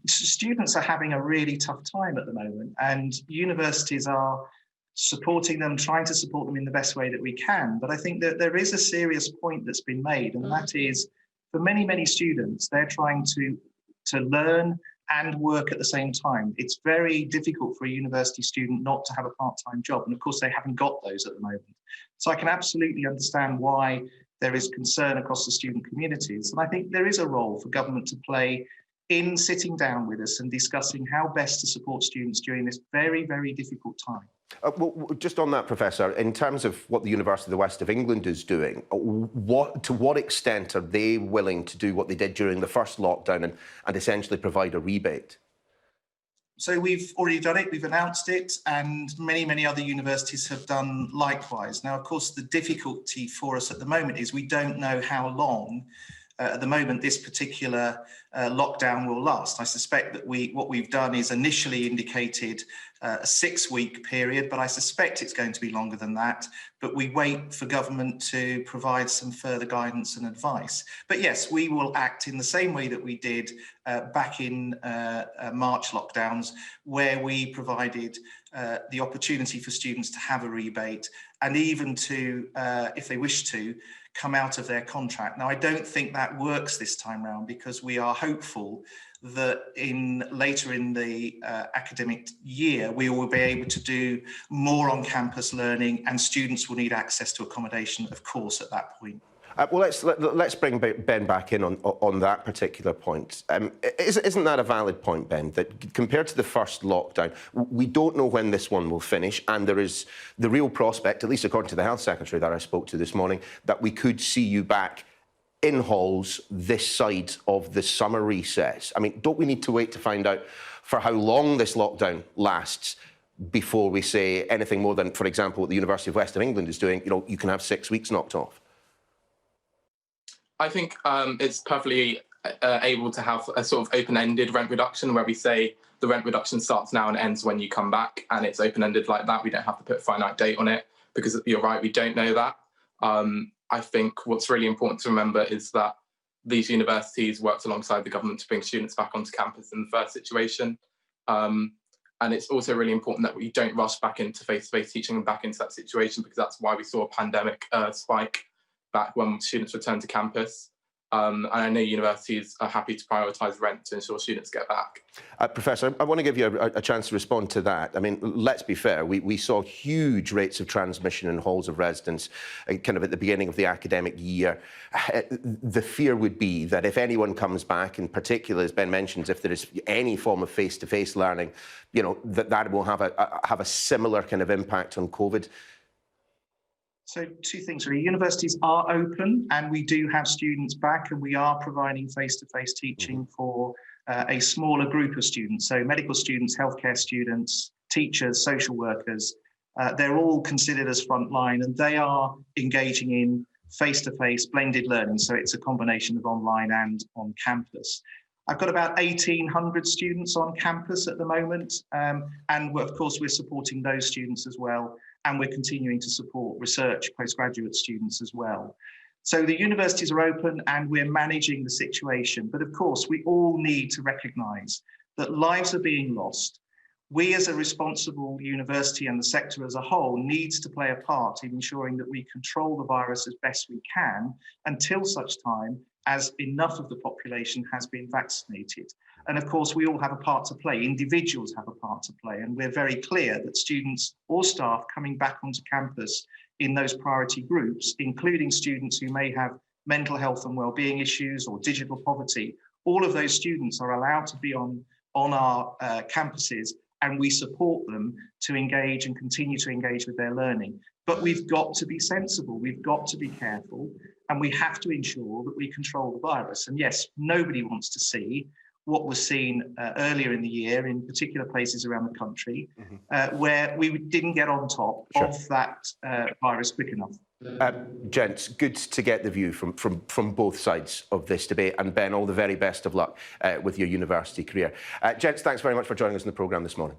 Students are having a really tough time at the moment, and universities are supporting them, trying to support them in the best way that we can. But I think that there is a serious point that's been made, and that is for many, many students, they're trying to learn and work at the same time. It's very difficult for a university student not to have a part-time job. And of course, they haven't got those at the moment. So I can absolutely understand why there is concern across the student communities. And I think there is a role for government to play in sitting down with us and discussing how best to support students during this very, very difficult time. Well, just on that, Professor, in terms of what the University of the West of England is doing, to what extent are they willing to do what they did during the first lockdown and essentially provide a rebate? So we've already done it, we've announced it, and many, many other universities have done likewise. Now, of course, the difficulty for us at the moment is we don't know how long at the moment this particular lockdown will last. I suspect that what we've done is initially indicated a 6-week period, but I suspect it's going to be longer than that. But we wait for government to provide some further guidance and advice. But yes, we will act in the same way that we did back in March lockdowns, where we provided the opportunity for students to have a rebate and even to, if they wish to, come out of their contract. Now, I don't think that works this time round, because we are hopeful that later in the academic year, we will be able to do more on-campus learning, and students will need access to accommodation, of course, at that point. Well, let's bring Ben back in on that particular point. Isn't that a valid point, Ben, that compared to the first lockdown, we don't know when this one will finish, and there is the real prospect, at least according to the Health Secretary that I spoke to this morning, that we could see you back in halls this side of the summer recess? I mean, don't we need to wait to find out for how long this lockdown lasts before we say anything more than, for example, what the University of West of England is doing, you can have 6 weeks knocked off? I think it's perfectly able to have a sort of open-ended rent reduction, where we say the rent reduction starts now and ends when you come back, and it's open-ended like that. We don't have to put a finite date on it, because you're right, we don't know that. I think what's really important to remember is that these universities worked alongside the government to bring students back onto campus in the first situation. And it's also really important that we don't rush back into face-to-face teaching and back into that situation, because that's why we saw a pandemic spike back when students returned to campus. And I know universities are happy to prioritise rent to ensure students get back. Professor, I want to give you a chance to respond to that. I mean, let's be fair, we saw huge rates of transmission in halls of residence kind of at the beginning of the academic year. The fear would be that if anyone comes back, in particular, as Ben mentions, if there is any form of face-to-face learning, that will have a similar kind of impact on COVID. So 2 things really. Universities are open, and we do have students back, and we are providing face-to-face teaching for a smaller group of students. So medical students, healthcare students, teachers, social workers, they're all considered as frontline, and they are engaging in face-to-face blended learning. So it's a combination of online and on campus. I've got about 1,800 students on campus at the moment, and of course we're supporting those students as well. And we're continuing to support research postgraduate students as well. So the universities are open, and we're managing the situation. But of course, we all need to recognise that lives are being lost. We as a responsible university, and the sector as a whole, needs to play a part in ensuring that we control the virus as best we can until such time as enough of the population has been vaccinated. And of course, we all have a part to play. Individuals have a part to play. And we're very clear that students or staff coming back onto campus in those priority groups, including students who may have mental health and wellbeing issues or digital poverty, all of those students are allowed to be on our campuses, and we support them to engage and continue to engage with their learning. But we've got to be sensible, we've got to be careful, and we have to ensure that we control the virus. And yes, nobody wants to see what was seen earlier in the year in particular places around the country, where we didn't get on top of that virus quick enough. Gents, good to get the view from both sides of this debate. And Ben, all the very best of luck with your university career. Gents, thanks very much for joining us in the programme this morning.